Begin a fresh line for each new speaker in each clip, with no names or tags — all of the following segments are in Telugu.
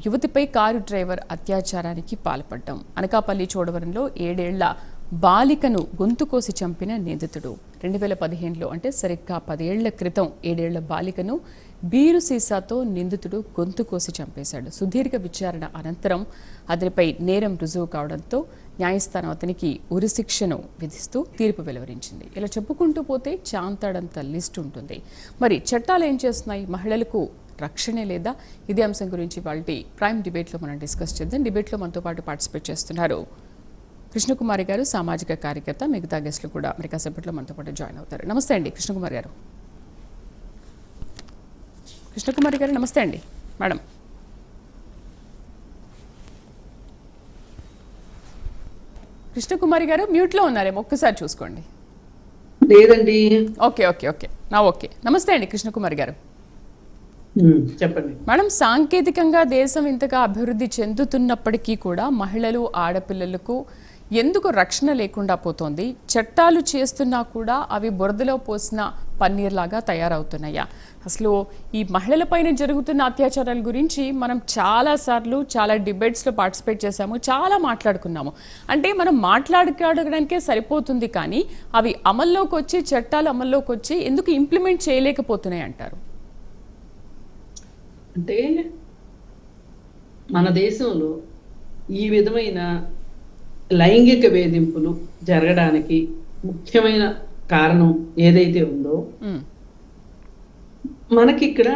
యువతిపై కారు డ్రైవర్ అత్యాచారానికి పాల్పడ్డం. అనకాపల్లి చోడవరంలో 7 ఏళ్ల బాలికను గొంతు కోసి చంపిన నిందితుడు. 2015లో అంటే సరిగ్గా 10 ఏళ్ల క్రితం 7 ఏళ్ల బాలికను బీరు సీసాతో నిందితుడు గొంతు కోసి చంపేశాడు. సుదీర్ఘ విచారణ అనంతరం అతనిపై నేరం రుజువు కావడంతో న్యాయస్థానం అతనికి ఉరిశిక్షను విధిస్తూ తీర్పు వెలువరించింది. ఇలా చెప్పుకుంటూ పోతే చాంతాడంత లిస్ట్ ఉంటుంది. మరి చట్టాలు ఏం చేస్తున్నాయి? మహిళలకు రక్షణే లేదా? ఇదే అంశం గురించి వాళ్ళ ప్రైమ్ డిబేట్లో మనం డిస్కస్ చేద్దాం. డిబేట్లో మనతో పాటు పార్టిసిపేట్ చేస్తున్నారు కృష్ణకుమారి గారు, సామాజిక కార్యకర్త. మిగతా గెస్టులు కూడా మరి కాసేపట్లో మనతో పాటు జాయిన్ అవుతారు. నమస్తే అండి కృష్ణకుమారి గారు. కృష్ణకుమారి గారు నమస్తే అండి. మేడం కృష్ణకుమారి గారు మ్యూట్లో ఉన్నారేమో, ఒక్కసారి చూసుకోండి.
లేదండి.
ఓకే ఓకే ఓకే నా ఓకే. నమస్తే అండి కృష్ణకుమారి గారు.
చెప్పండి
మేడం, సాంకేతికంగా దేశం ఇంతగా అభివృద్ధి చెందుతున్నప్పటికీ కూడా మహిళలు, ఆడపిల్లలకు ఎందుకు రక్షణ లేకుండా పోతోంది? చట్టాలు చేస్తున్నా కూడా అవి బురదలో పోసిన పన్నీర్లాగా తయారవుతున్నాయా? అసలు ఈ మహిళలపైన జరుగుతున్న అత్యాచారాల గురించి మనం చాలాసార్లు చాలా డిబేట్స్లో పార్టిసిపేట్ చేశాము, చాలా మాట్లాడుకున్నాము. అంటే మనం మాట్లాడుకోవడానికే సరిపోతుంది, కానీ అవి అమల్లోకి వచ్చి, చట్టాలు అమల్లోకి వచ్చి ఎందుకు ఇంప్లిమెంట్ చేయలేకపోతున్నాయి అంటారు?
అంటే మన దేశంలో ఈ విధమైన లైంగిక వేధింపులు జరగడానికి ముఖ్యమైన కారణం ఏదైతే ఉందో, మనకి ఇక్కడ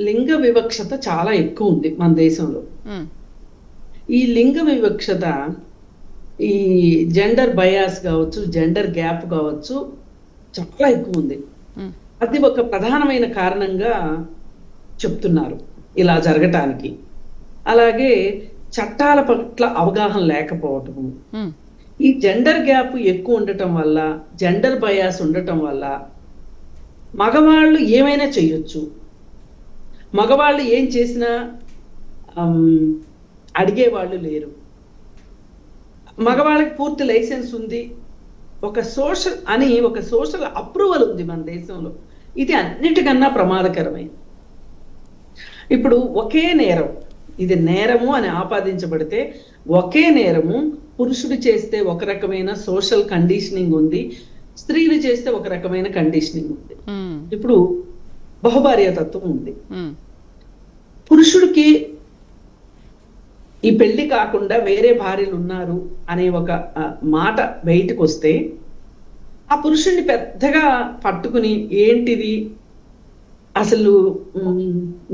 లింగ వివక్షత చాలా ఎక్కువ ఉంది మన దేశంలో. ఈ లింగ వివక్షత, ఈ జెండర్ బయాస్ కావచ్చు, జెండర్ గ్యాప్ కావచ్చు, చాలా ఎక్కువ ఉంది. అది ఒక ప్రధానమైన కారణంగా చెప్తున్నారు ఇలా జరగటానికి. అలాగే చట్టాల పట్ల అవగాహన లేకపోవటము, ఈ జెండర్ గ్యాప్ ఎక్కువ ఉండటం వల్ల, జెండర్ బయాస్ ఉండటం వల్ల మగవాళ్ళు ఏమైనా చేయొచ్చు, మగవాళ్ళు ఏం చేసినా అడిగేవాళ్ళు లేరు, మగవాళ్ళకి పూర్తి లైసెన్స్ ఉంది, ఒక సోషల్ అప్రూవల్ ఉంది మన దేశంలో. ఇది అన్నిటికన్నా ప్రమాదకరమైనది. ఇప్పుడు ఒకే నేరం, ఇది నేరము అని ఆపాదించబడితే ఒకే నేరము పురుషుడు చేస్తే ఒక రకమైన సోషల్ కండిషనింగ్ ఉంది, స్త్రీలు చేస్తే ఒక రకమైన కండిషనింగ్ ఉంది. ఇప్పుడు బహుభార్యాతత్వం ఉంది. పురుషుడికి ఈ పెళ్లి కాకుండా వేరే భార్యలు ఉన్నారు అనే ఒక మాట బయటకు వస్తే ఆ పురుషుడిని పెద్దగా పట్టుకుని ఏంటిది అసలు,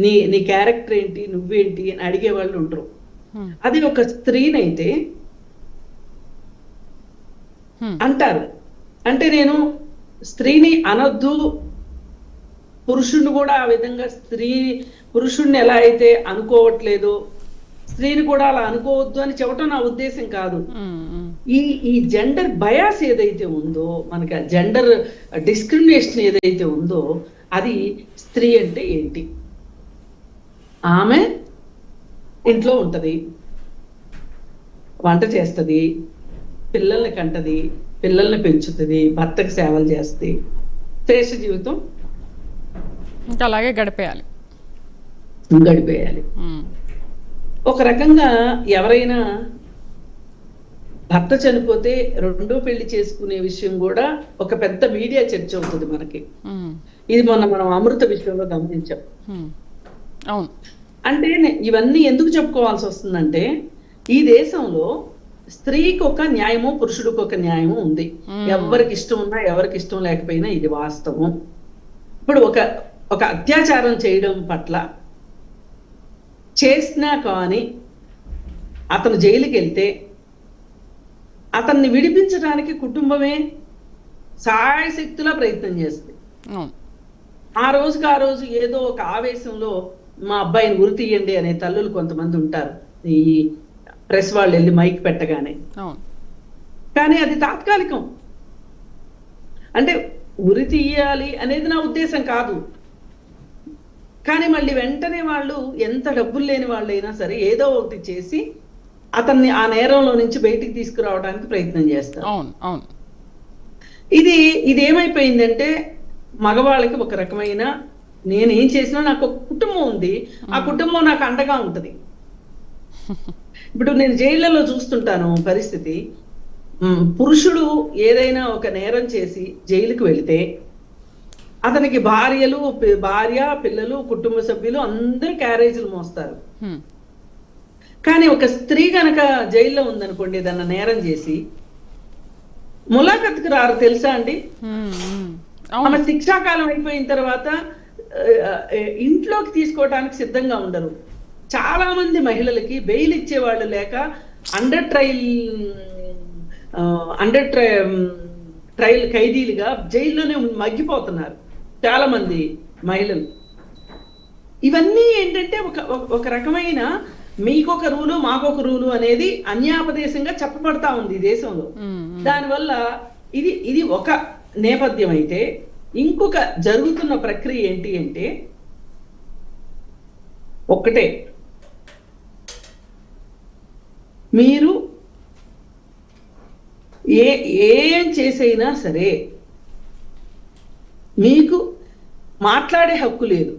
నీ క్యారెక్టర్ ఏంటి, నువ్వేంటి అని అడిగే వాళ్ళు ఉంటారు. అది ఒక స్త్రీనైతే అంటారు. అంటే నేను స్త్రీని అనొద్దు, పురుషుడిని కూడా ఆ విధంగా పురుషుడిని ఎలా అయితే అనుకోవట్లేదో స్త్రీని కూడా అలా అనుకోవద్దు అని చెప్పడం నా ఉద్దేశం కాదు. ఈ జెండర్ బయాస్ ఏదైతే ఉందో, మనకి జెండర్ డిస్క్రిమినేషన్ ఏదైతే ఉందో, అది స్త్రీ అంటే ఏంటి? ఆమె ఇంట్లో ఉంటది, వంట చేస్తుంది, పిల్లల్ని కంటది, పిల్లల్ని పెంచుతుంది, భర్తకు సేవలు చేస్తుంది, శ్రేష్ఠ జీవితం
ఇంకా అలాగే గడిపేయాలి.
ఒక రకంగా ఎవరైనా భర్త చనిపోతే రెండో పెళ్లి చేసుకునే విషయం కూడా ఒక పెద్ద మీడియా చర్చ అవుతుంది మనకి. ఇది మనం అమృత విషయంలో గమనించాం. అంటే ఇవన్నీ ఎందుకు చెప్పుకోవాల్సి వస్తుందంటే, ఈ దేశంలో స్త్రీకి ఒక న్యాయము, పురుషుడికి ఒక న్యాయము ఉంది. ఎవరికి ఇష్టం ఉన్నా ఎవరికి ఇష్టం లేకపోయినా ఇది వాస్తవం. ఇప్పుడు ఒక అత్యాచారం చేయడం పట్ల చేసినా కానీ అతను జైలుకి వెళ్తే అతన్ని విడిపించడానికి కుటుంబమే సాయశక్తులా ప్రయత్నం చేస్తుంది. ఆ రోజు ఏదో ఒక ఆవేశంలో మా అబ్బాయిని ఉరి తీయండి అనే తల్లులు కొంతమంది ఉంటారు, ఈ ప్రెస్ వాళ్ళు వెళ్ళి మైక్ పెట్టగానే. కానీ అది తాత్కాలికం. అంటే ఉరి తీయాలి అనేది నా ఉద్దేశం కాదు, కానీ మళ్ళీ వెంటనే వాళ్ళు ఎంత డబ్బులు లేని వాళ్ళైనా సరే ఏదో ఒకటి చేసి అతన్ని ఆ నేరంలో నుంచి బయటికి తీసుకురావడానికి ప్రయత్నం చేస్తారు. ఇది ఏమైపోయిందంటే, మగవాళ్ళకి ఒక రకమైన నేనేం చేసినా నాకు ఒక కుటుంబం ఉంది, ఆ కుటుంబం నాకు అండగా ఉంటుంది. ఇప్పుడు నేను జైళ్లలో చూస్తుంటాను పరిస్థితి. పురుషుడు ఏదైనా ఒక నేరం చేసి జైలుకు వెళితే అతనికి భార్య, పిల్లలు, కుటుంబ సభ్యులు అందరూ క్యారేజీలు మోస్తారు. కానీ ఒక స్త్రీ కనుక జైల్లో ఉందనుకోండి, ఏదన్నా నేరం చేసి ములాఖత్కు రారు, తెలుసా అండి? ఆమె శిక్షాకాలం అయిపోయిన తర్వాత ఇంట్లోకి తీసుకోవడానికి సిద్ధంగా ఉండరు. చాలా మంది మహిళలకి బెయిల్ ఇచ్చేవాళ్ళు లేక అండర్ ట్రయల్ ఖైదీలుగా జైల్లోనే మగ్గిపోతున్నారు చాలా మంది మహిళలు. ఇవన్నీ ఏంటంటే ఒక రకమైన మీకొక రూలు మాకొక రూలు అనేది అన్యాపదేశంగా చెప్పబడతా ఉంది ఈ దేశంలో. దానివల్ల ఇది ఒక నేపథ్యం అయితే, ఇంకొక జరుగుతున్న ప్రక్రియ ఏంటి అంటే ఒక్కటే, మీరు ఏం చేసైనా సరే మీకు మాట్లాడే హక్కు లేదు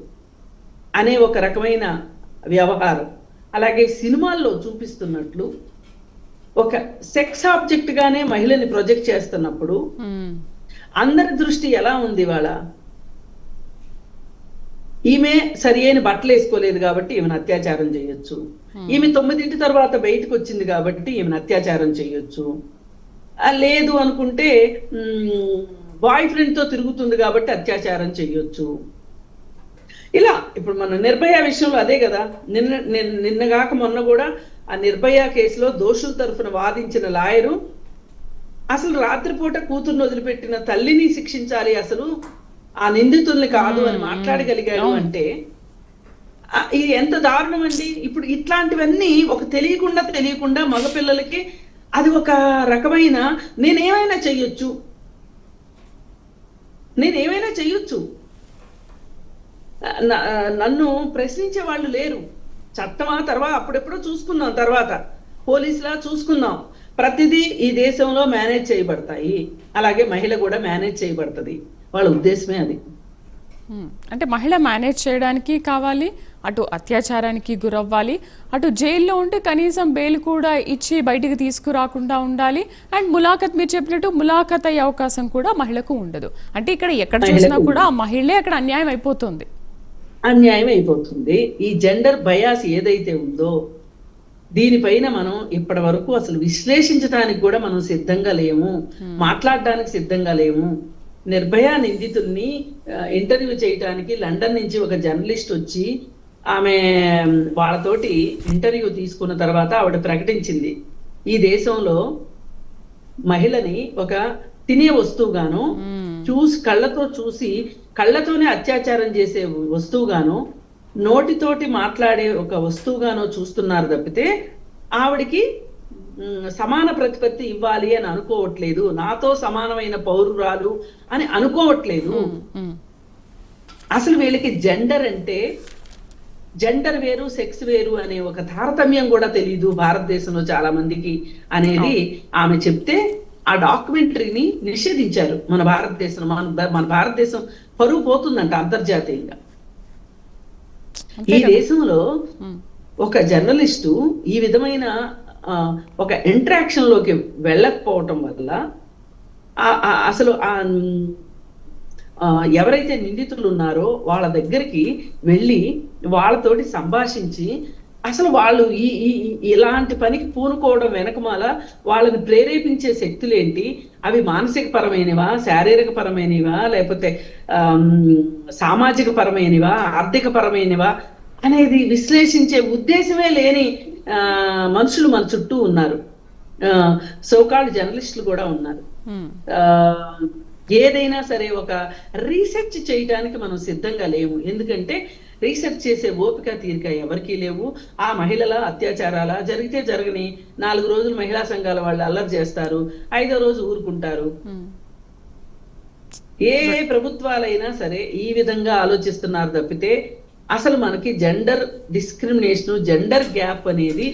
అనే ఒక రకమైన వ్యవహారం. అలాగే సినిమాల్లో చూపిస్తున్నట్లు ఒక సెక్స్ ఆబ్జెక్ట్ గానే మహిళని ప్రొజెక్ట్ చేస్తున్నప్పుడు అందరి దృష్టి ఎలా ఉంది? వాళ్ళ ఈమె సరి అయిన బట్టలు వేసుకోలేదు కాబట్టి ఈమెను అత్యాచారం చేయొచ్చు, ఈమె 9 తర్వాత బయటకు వచ్చింది కాబట్టి ఈమెను అత్యాచారం చేయొచ్చు, లేదు అనుకుంటే బాయ్ ఫ్రెండ్ తో తిరుగుతుంది కాబట్టి అత్యాచారం చేయొచ్చు. ఇలా ఇప్పుడు మన నిర్భయ విషయంలో అదే కదా. నిన్నగాక మొన్న కూడా ఆ నిర్భయ కేసులో దోషుల తరఫున వాదించిన లాయరు అసలు రాత్రిపూట కూతుర్ని వదిలిపెట్టిన తల్లిని శిక్షించాలి, అసలు ఆ నిందితుల్ని కాదు అని మాట్లాడగలిగాడు అంటే ఇది ఎంత దారుణం అండి. ఇప్పుడు ఇట్లాంటివన్నీ ఒక తెలియకుండా మగపిల్లలకి అది ఒక రకమైన నేనేమైనా చెయ్యొచ్చు నన్ను ప్రశ్నించే వాళ్ళు లేరు. చట్టమా తర్వాత అప్పుడెప్పుడో చూసుకుందాం, తర్వాత పోలీసులా చూసుకుందాం. ప్రతిదీ ఈ దేశంలో మేనేజ్ చేయబడతాయి, అలాగే మహిళ కూడా మేనేజ్ చేయబడుతుంది. వాళ్ళ ఉద్దేశమే అది.
అంటే మహిళ మేనేజ్ చేయడానికి కావాలి, అటు అత్యాచారానికి గురవ్వాలి, అటు జైల్లో ఉంటే కనీసం బెయిల్ కూడా ఇచ్చి బయటికి తీసుకురాకుండా ఉండాలి. అండ్ ములాఖత్, మీరు చెప్పినట్టు ములాఖత్ అయ్యే అవకాశం కూడా మహిళకు ఉండదు. అంటే ఇక్కడ ఎక్కడ చూసినా కూడా ఆ మహిళే అక్కడ అన్యాయం అయిపోతుంది.
ఈ జెండర్ బయాస్ ఏదైతే ఉందో దీనిపైన మనం ఇప్పటి వరకు అసలు విశ్లేషించడానికి కూడా మనం సిద్ధంగా లేము, మాట్లాడడానికి సిద్ధంగా లేము. నిర్భయ నిందితుల్ని ఇంటర్వ్యూ చేయడానికి లండన్ నుంచి ఒక జర్నలిస్ట్ వచ్చి ఆమె వాళ్ళతోటి ఇంటర్వ్యూ తీసుకున్న తర్వాత ఆవిడ ప్రకటించింది, ఈ దేశంలో మహిళని ఒక తినే వస్తువుగాను కళ్ళతో చూసి కళ్ళతోనే అత్యాచారం చేసే వస్తువుగాను, నోటితోటి మాట్లాడే ఒక వస్తువుగానో చూస్తున్నారు తప్పితే ఆవిడికి సమాన ప్రతిపత్తి ఇవ్వాలి అని అనుకోవట్లేదు, నాతో సమానమైన పౌరురాలు అని అనుకోవట్లేదు. అసలు వీళ్ళకి జెండర్ అంటే జెండర్ వేరు, సెక్స్ వేరు అనే ఒక తారతమ్యం కూడా తెలియదు భారతదేశంలో చాలా మందికి అనేది ఆమె చెప్తే ఆ డాక్యుమెంటరీని నిషేధించారు మన భారతదేశం. మన భారతదేశం పరువు పోతుందంట అంతర్జాతీయంగా. ఈ దేశంలో ఒక జర్నలిస్టు ఈ విధమైన ఒక ఇంటరాక్షన్ లోకి వెళ్ళకపోవటం వల్ల అసలు ఎవరైతే నిందితులు ఉన్నారో వాళ్ళ దగ్గరికి వెళ్ళి వాళ్ళతోటి సంభాషించి అసలు వాళ్ళు ఇలాంటి పనికి పూనుకోవడం వెనకమాల వాళ్ళని ప్రేరేపించే శక్తులు ఏంటి, అవి మానసిక పరమైనవా, శారీరక పరమైనవా, లేకపోతే సామాజిక పరమైనవా, ఆర్థిక పరమైనవా అనేది విశ్లేషించే ఉద్దేశమే లేని మనుషులు మన చుట్టూ ఉన్నారు. సోకాల్డ్ జర్నలిస్టులు కూడా ఉన్నారు. ఏదైనా సరే ఒక రీసెర్చ్ చేయడానికి మనం సిద్ధంగా లేవు. ఎందుకంటే రీసెర్చ్ చేసే ఓపిక తీరిక ఎవరికీ లేవు. ఆ మహిళల అత్యాచారాల జరిగితే జరగని 4 రోజులు మహిళా సంఘాల వాళ్ళు అల్లరి చేస్తారు, 5వ రోజు ఊరుకుంటారు. ఏ ప్రభుత్వాలైనా సరే ఈ విధంగా ఆలోచిస్తున్నారు తప్పితే అసలు మనకి జెండర్ డిస్క్రిమినేషన్, జెండర్ గ్యాప్ అనేది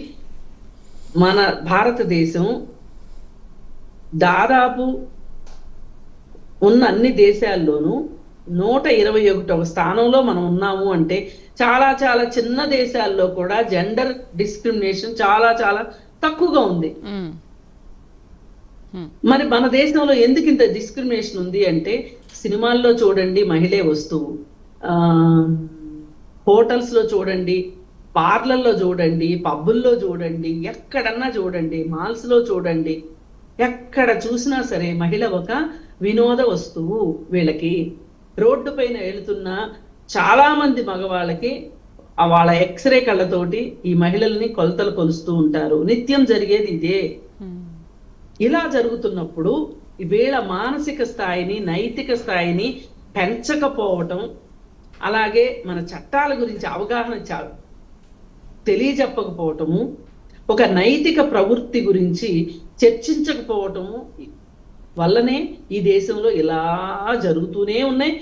మన భారతదేశం దాదాపు ఉన్న అన్ని దేశాల్లోనూ 121వ స్థానంలో మనం ఉన్నాము అంటే చాలా చాలా చిన్న దేశాల్లో కూడా జెండర్ డిస్క్రిమినేషన్ చాలా చాలా తక్కువగా ఉంది. మరి మన దేశంలో ఎందుకు ఇంత డిస్క్రిమినేషన్ ఉంది అంటే, సినిమాల్లో చూడండి మహిళే వస్తువు, హోటల్స్ లో చూడండి, పార్లర్లో చూడండి, పబ్బుల్లో చూడండి, ఎక్కడన్నా చూడండి, మాల్స్ లో చూడండి, ఎక్కడ చూసినా సరే మహిళ ఒక వినోద వస్తువు. వీళ్ళకి రోడ్డు పైన వెళుతున్న చాలా మంది మగవాళ్ళకి వాళ్ళ ఎక్స్రే కళ్ళతోటి ఈ మహిళల్ని కొలతలు కొలుస్తూ ఉంటారు. నిత్యం జరిగేది ఇదే. ఇలా జరుగుతున్నప్పుడు వీళ్ళ మానసిక స్థాయిని, నైతిక స్థాయిని పెంచకపోవటం, అలాగే మన చట్టాల గురించి అవగాహన తెలియజెప్పకపోవటము, ఒక నైతిక ప్రవృత్తి గురించి చర్చించకపోవటము వల్లనే ఈ దేశంలో ఇలా జరుగుతూనే ఉంటాయి.